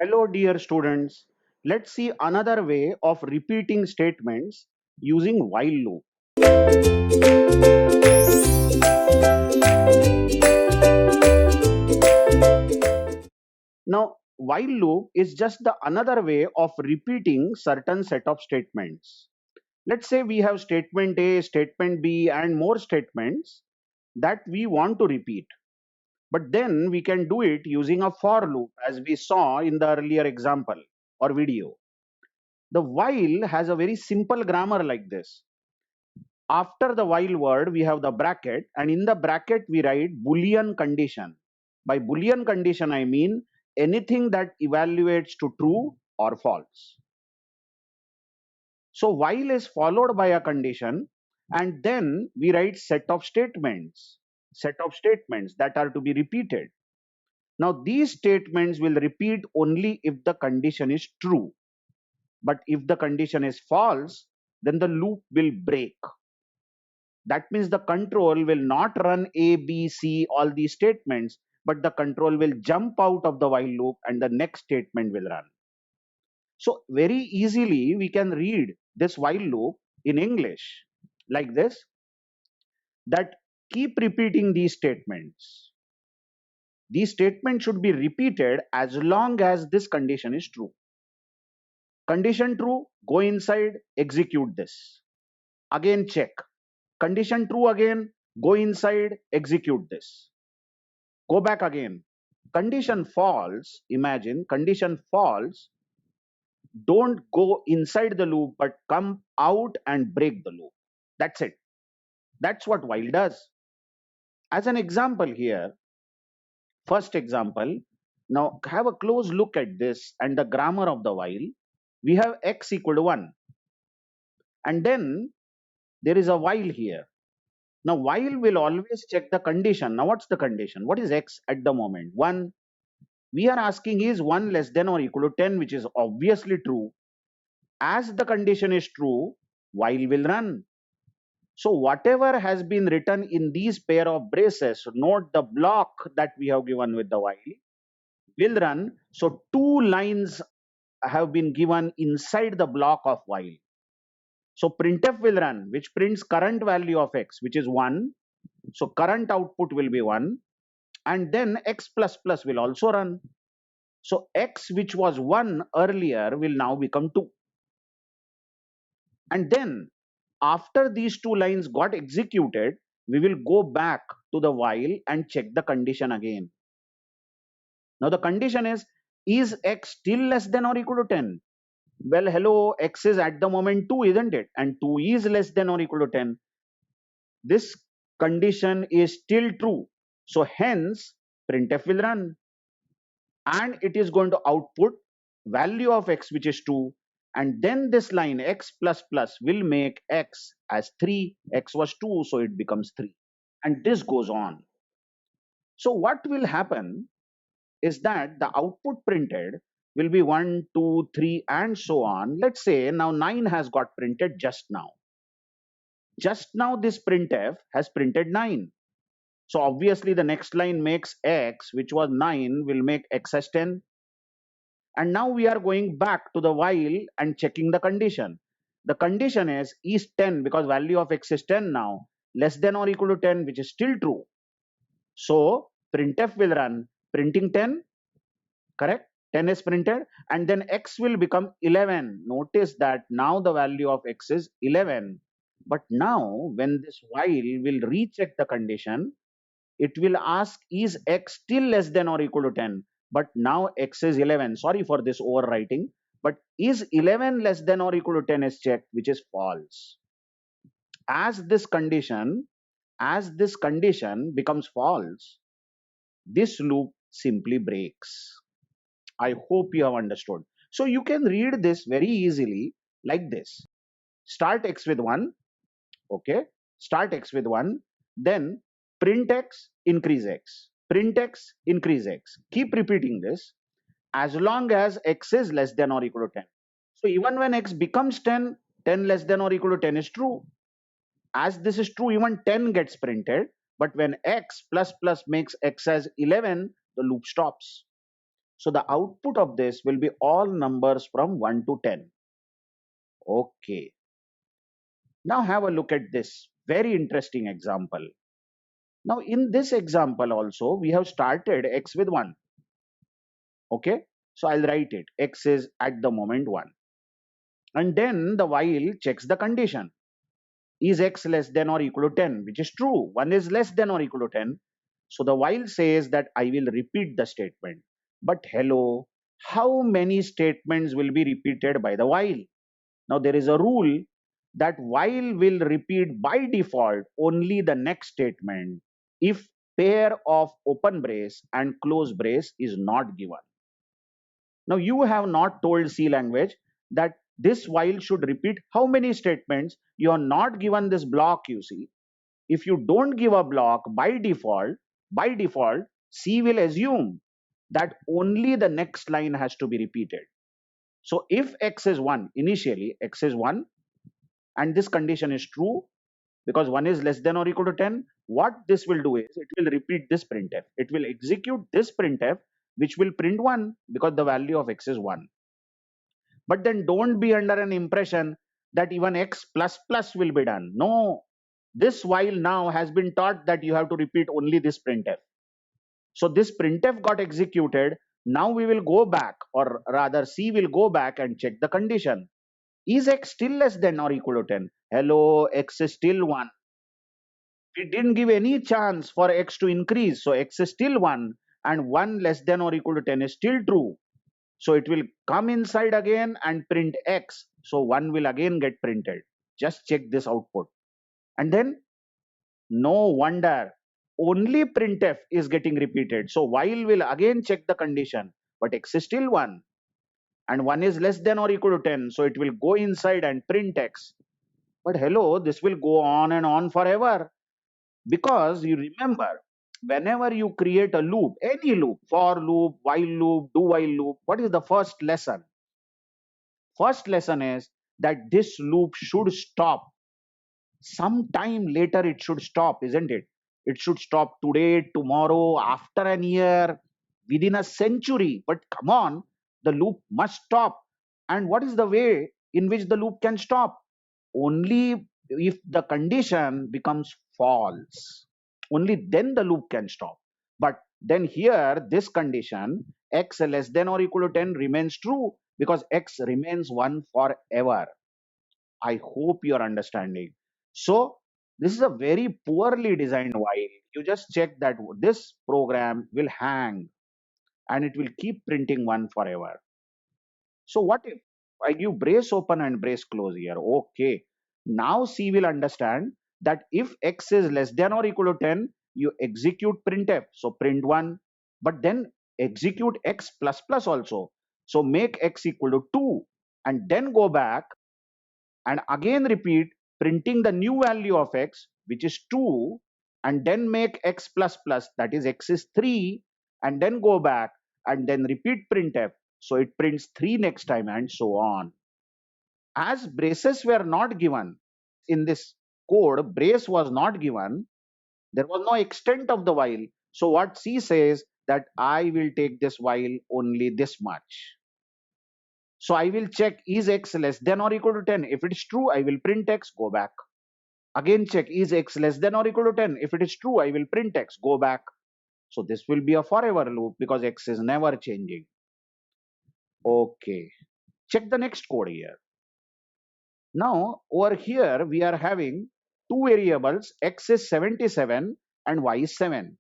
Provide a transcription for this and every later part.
Hello, dear students. Let's see another way of repeating statements using while loop. Now, while loop is just the another way of repeating certain set of statements. Let's say we have statement A, statement B, and more statements that we want to repeat. But then we can do it using a for loop as we saw in the earlier example or video. The while has a very simple grammar like this. After the while word, we have the bracket, and in the bracket, we write Boolean condition. By Boolean condition, I mean anything that evaluates to true or false. So, while is followed by a condition, and then we write set of statements that are to be repeated. Now, these statements will repeat only if the condition is true. But if the condition is false, then the loop will break. That means the control will not run A, B, C, all these statements, but the control will jump out of the while loop and the next statement will run. So, very easily we can read this while loop in English like this, that keep repeating these statements. These statements should be repeated as long as this condition is true. Condition true, go inside, execute this. Again check. Condition true again, go inside, execute this. Go back again. Condition false, imagine, condition false, don't go inside the loop but come out and break the loop. That's it. That's what while does. As an example here, first example, now have a close look at this and the grammar of the while. We have x equal to 1 and then there is a while here. Now while will always check the condition. Now what's the condition? What is x at the moment? 1. We are asking is 1 less than or equal to 10, which is obviously true. As the condition is true, while will run. So whatever has been written in these pair of braces, note the block that we have given with the while, will run. So two lines have been given inside the block of while. So printf will run, which prints current value of x, which is 1. So current output will be 1. And then x plus plus will also run. So x, which was 1 earlier, will now become 2. And then after these two lines got executed, we will go back to the while and check the condition again. Now the condition is x still less than or equal to 10? Well, hello, x is at the moment 2, isn't it? And 2 is less than or equal to 10. This condition is still true. So hence, printf will run. And it is going to output value of x, which is 2. And then this line x plus plus will make x as 3. X was 2, so it becomes 3. And this goes on. So what will happen is that the output printed will be 1, 2, 3, and so on. Let's say now 9 has got printed just now. Just now this printf has printed 9. So obviously the next line makes x, which was 9, will make x as 10. And now we are going back to the while and checking the condition. The condition is 10 because value of x is 10 now, less than or equal to 10, which is still true. So printf will run printing 10, correct? 10 is printed and then x will become 11. Notice that now the value of x is 11. But now when this while will recheck the condition, it will ask is x still less than or equal to 10? But now x is 11. Sorry for this overwriting. But is 11 less than or equal to 10 is checked, which is false. As this condition becomes false, this loop simply breaks. I hope you have understood. So you can read this very easily like this. Start x with 1. Okay. Start x with 1. Then print x, increase x. Print x, increase x. Keep repeating this as long as x is less than or equal to 10. So even when x becomes 10, 10 less than or equal to 10 is true. As this is true, even 10 gets printed. But when x plus plus makes x as 11, the loop stops. So the output of this will be all numbers from 1 to 10. Okay. Now have a look at this very interesting example. Now in this example also, we have started x with 1. Okay. So I'll write it. X is at the moment 1. And then the while checks the condition. Is x less than or equal to 10? Which is true. 1 is less than or equal to 10. So the while says that I will repeat the statement. But hello, how many statements will be repeated by the while? Now there is a rule that while will repeat by default only the next statement if pair of open brace and close brace is not given. Now you have not told C language that this while should repeat how many statements. You are not given this block, you see. If you don't give a block by default, C will assume that only the next line has to be repeated. So if x is 1, initially x is 1, and this condition is true because 1 is less than or equal to 10, what this will do is it will repeat this printf. It will execute this printf, which will print 1 because the value of x is 1. But then don't be under an impression that even x plus plus will be done. No, this while now has been taught that you have to repeat only this printf. So this printf got executed. Now we will go back, or rather C will go back and check the condition. Is x still less than or equal to 10? Hello, x is still 1. We didn't give any chance for x to increase. So x is still 1 and 1 less than or equal to 10 is still true. So it will come inside again and print x. So 1 will again get printed. Just check this output. And then no wonder only printf is getting repeated. So while will again check the condition, but x is still 1 and 1 is less than or equal to 10. So it will go inside and print x. But hello, this will go on and on forever. Because you remember, whenever you create a loop, any loop, for loop, while loop, do while loop, what is the first lesson? First lesson is that this loop should stop. Sometime later it should stop, isn't it? It should stop today, tomorrow, after an year, within a century. But come on, the loop must stop. And what is the way in which the loop can stop? Only if the condition becomes false. Only then the loop can stop. But then here, this condition, x less than or equal to 10 remains true because x remains 1 forever. I hope you are understanding. So this is a very poorly designed while. You just check that this program will hang and it will keep printing 1 forever. So what if I give brace open and brace close here? Okay. Now C will understand that if x is less than or equal to 10, you execute printf. So print 1, but then execute x plus plus also. So make x equal to 2 and then go back and again repeat printing the new value of x, which is 2, and then make x plus plus, that is x is 3, and then go back and then repeat printf. So it prints 3 next time and so on. As braces were not given in this code, brace was not given, there was no extent of the while. So what C says that I will take this while only this much. So I will check is x less than or equal to 10. If it is true, I will print x, go back. Again check is x less than or equal to 10. If it is true, I will print x, go back. So this will be a forever loop because x is never changing. Okay. Check the next code here. Now over here we are having two variables, x is 77 and y is 7.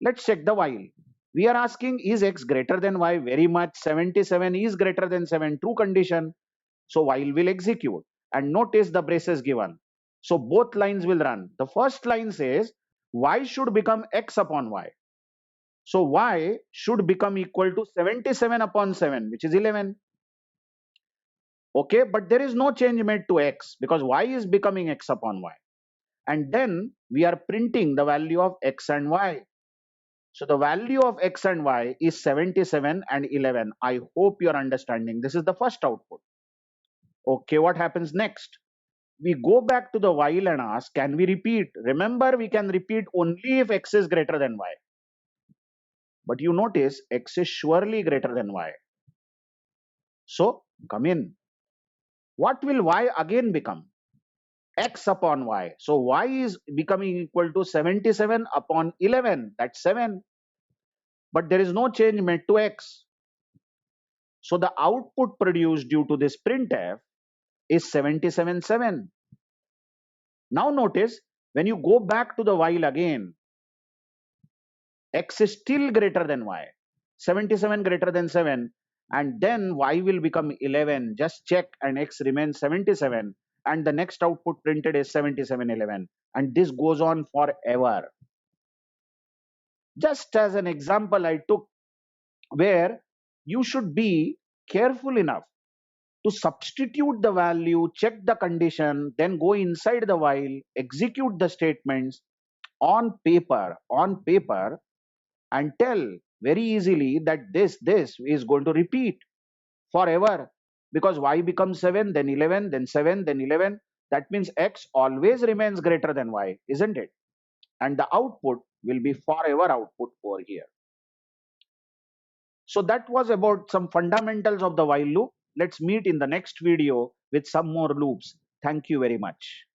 Let's check the while. We are asking is x greater than y? Very much. 77 is greater than 7, true condition. So while will execute and notice the braces given. So both lines will run. The first line says y should become x upon y. So y should become equal to 77 upon 7, which is 11. Okay, but there is no change made to x because y is becoming x upon y. And then we are printing the value of x and y. So the value of x and y is 77 and 11. I hope you are understanding. This is the first output. Okay, what happens next? We go back to the while and ask, can we repeat? Remember, we can repeat only if x is greater than y. But you notice x is surely greater than y. So come in. What will y again become? X upon y. So y is becoming equal to 77 upon 11. That's 7. But there is no change made to x. So the output produced due to this printf is 77.7. Now notice, when you go back to the while again, x is still greater than y. 77 greater than 7, and then y will become 11. Just check, and x remains 77, and the next output printed is 7711, and this goes on forever. Just as an example I took, where you should be careful enough to substitute the value, check the condition, then go inside the while, execute the statements on paper, and tell very easily that this is going to repeat forever, because y becomes 7, then 11, then 7, then 11. That means x always remains greater than y, isn't it? And the output will be forever output over here. So that was about some fundamentals of the while loop. Let's meet in the next video with some more loops. Thank you very much.